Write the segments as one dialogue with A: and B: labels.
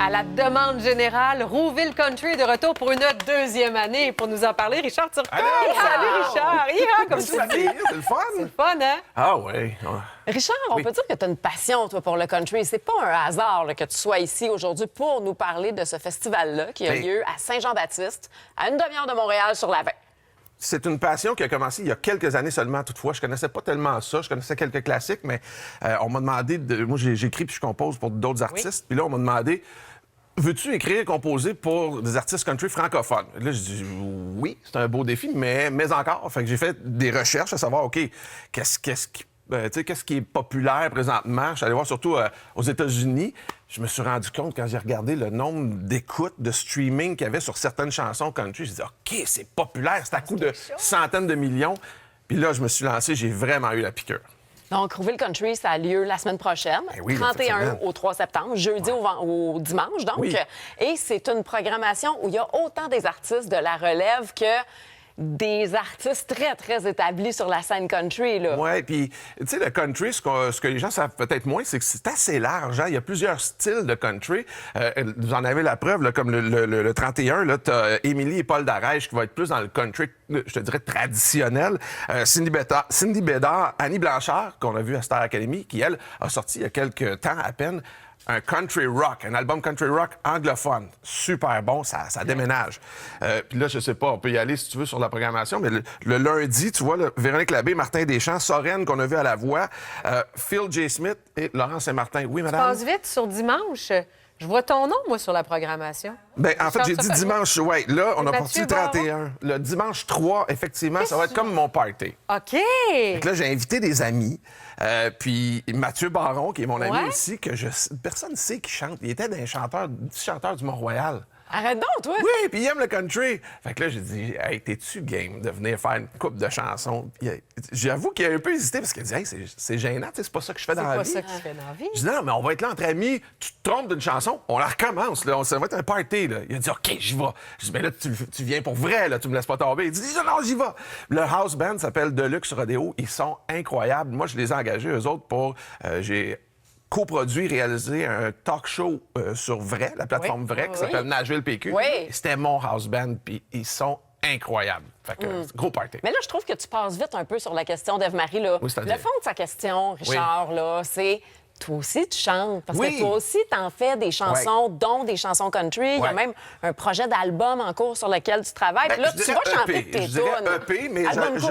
A: À la demande générale, Rouville Country est de retour pour une deuxième année. Pour nous en parler, Richard Turcotte.
B: Allô!
A: Salut, Richard! Hi-ha, comme tu
B: Salut,
A: dis.
B: c'est le fun!
A: C'est le fun, hein?
B: Ah oui.
C: Richard, on peut dire que tu as une passion, toi, pour le country. C'est pas un hasard là, que tu sois ici aujourd'hui pour nous parler de ce festival-là qui a lieu à Saint-Jean-Baptiste, à une demi-heure de Montréal sur la 20.
B: C'est une passion qui a commencé il y a quelques années seulement, toutefois. Je connaissais pas tellement ça. Je connaissais quelques classiques, mais on m'a demandé... Moi, j'écris puis je compose pour d'autres artistes. Puis là, on m'a demandé... Veux-tu écrire et composer pour des artistes country francophones? Là, je dis oui, c'est un beau défi, mais encore. Fait que j'ai fait des recherches à savoir, OK, qu'est-ce qui est populaire présentement? Je suis allé voir surtout aux États-Unis. Je me suis rendu compte, quand j'ai regardé le nombre d'écoutes, de streaming qu'il y avait sur certaines chansons country, je me suis dit, OK, c'est populaire, c'est à coup de centaines de millions. Puis là, je me suis lancé, j'ai vraiment eu la piqûre.
C: Donc, Rouville Country, ça a lieu la semaine prochaine,
B: Ben oui,
C: 31 au 3 septembre, jeudi au dimanche, donc.
B: Oui.
C: Et c'est une programmation où il y a autant des artistes de la relève que des artistes très, très établis sur la scène country, là.
B: Oui, puis, tu sais, le country, ce que les gens savent peut-être moins, c'est que c'est assez large. Hein? Il y a plusieurs styles de country. Vous en avez la preuve, là, comme le 31, là, t'as Émilie et Paul Darèche qui vont être plus dans le country, je te dirais, traditionnel. Cindy Bédard, Annie Blanchard, qu'on a vu à Star Academy, qui, elle, a sorti il y a quelques temps à peine un country rock, un album country rock anglophone. Super bon, ça déménage. Puis là, je sais pas, on peut y aller si tu veux sur la programmation, mais le lundi, tu vois, là, Véronique Labbé, Martin Deschamps, Sorène, qu'on a vu à la voix, Phil J. Smith et Laurent Saint-Martin. Oui, madame?
A: Passe vite sur dimanche. Je vois ton nom, moi, sur la programmation.
B: Bien, en fait, j'ai dit dimanche, oui. Là, on a
A: Mathieu
B: parti le 31. Le dimanche 3, effectivement, ça va être comme mon party.
A: OK!
B: Fait que là, j'ai invité des amis. Puis Mathieu Baron, qui est mon ami
A: Ouais.
B: ici, que personne ne sait qui chante. Il était d'un chanteur du Mont-Royal.
C: Arrête donc, toi!
B: Oui, puis il aime le country. Fait que là, j'ai dit, hey, t'es-tu game de venir faire une coupe de chansons? Puis, j'avoue qu'il a un peu hésité parce qu'il a dit, hey, c'est gênant, tu sais, c'est pas ça que je fais dans la
A: C'est
B: vie.
A: pas ça que tu fais dans la vie.
B: Je dis, non, mais on va être là entre amis, tu te trompes d'une chanson, on la recommence, là, ça va être un party, là. Il a dit, OK, j'y vais. Je dis, ben là, tu viens pour vrai, là, tu me laisses pas tomber. Il dit, non, j'y vais. Le house band s'appelle Deluxe Rodeo, ils sont incroyables. Moi, je les ai engagés, eux autres, pour. J'ai coproduit, réalisé un talk show sur Vrai, la plateforme Vrai, qui s'appelle Nashville PQ.
C: Oui.
B: Et c'était mon house band, puis ils sont incroyables. Fait que, gros party.
C: Mais là, je trouve que tu passes vite un peu sur la question d'Ève-Marie, là.
B: Oui, c'est-à-dire?
C: Le fond de sa question, Richard, là, c'est... Toi aussi, tu chantes. Parce
B: Oui.
C: que toi aussi, t'en fais des chansons, dont des chansons country. Il y a
B: Ouais.
C: même un projet d'album en cours sur lequel tu travailles.
B: Ben,
C: Puis là,
B: je
C: tu
B: dirais
C: vas chanter
B: EP.
C: tes
B: Je dirais
C: tunes.
B: EP, mais
C: Album court.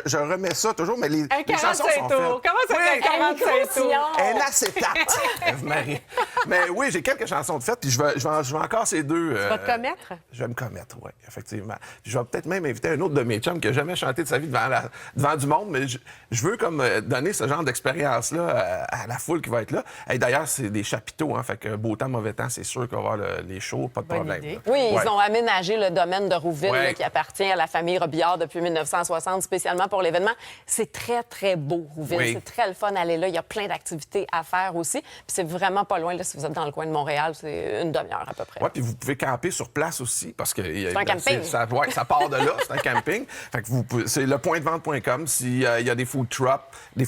B: je remets ça toujours, mais les chansons
A: 45
B: sont
A: tours.
B: faites.
A: Comment ça fait 45 tours?
B: Un acétate, Ève-Marie. Mais oui, j'ai quelques chansons de faites, puis je vais encore ces deux.
A: Tu vas te commettre?
B: Je vais me commettre, oui, effectivement. Puis je vais peut-être même inviter un autre de mes chums qui n'a jamais chanté de sa vie devant du monde, mais je veux comme donner ce genre d'expérience-là à la foule qui va être là. Et d'ailleurs, c'est des chapiteaux, hein, fait que beau temps, mauvais temps, c'est sûr qu'on va avoir les shows, pas de
A: Bonne
B: problème.
A: idée.
B: là.
C: Oui,
B: Ouais.
C: ils ont aménagé le domaine de Rouville
B: Ouais.
C: là, qui appartient à la famille Robillard depuis 1960, spécialement pour l'événement. C'est très, très beau, Rouville.
B: Oui.
C: C'est très le fun d'aller là. Il y a plein d'activités à faire aussi. Puis c'est vraiment pas loin. Là, si vous êtes dans le coin de Montréal, c'est une demi-heure à peu près.
B: Oui, puis vous pouvez camper sur place aussi, parce que
C: un camping.
B: ça part de là, c'est un camping. Fait que c'est lepointdevente.com. S'il y a des food trucks, il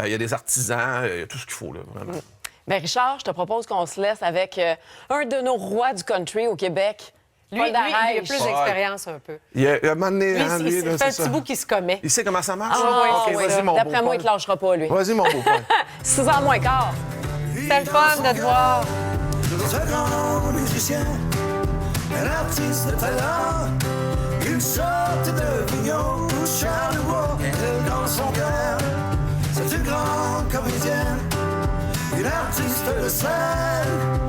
B: y a des artisans, il y a tout ce qu'il faut, là, vraiment.
C: Bien, Richard, je te propose qu'on se laisse avec un de nos rois du country au Québec,
A: Lui,
C: Paul
A: il a
C: Darèche.
A: plus d'expérience un peu.
B: Il y a un moment donné,
A: Lui,
B: hein, lui, là,
A: c'est un
B: c'est
A: petit
B: ça.
A: bout qui se commet.
B: Il sait comment ça marche?
C: Ah,
B: OK,
C: oui,
B: vas-y, mon beau
C: d'après moi, il
B: Paul.
C: te lâchera pas, lui.
B: Vas-y, mon beau Paul.
C: 6h moins quart.
A: C'était le fun de te voir.
D: Un grand musicien, un artiste de talent, une sorte de vignon où Charles Bois est dans son cœur. C'est une grande comédienne, une artiste de scène.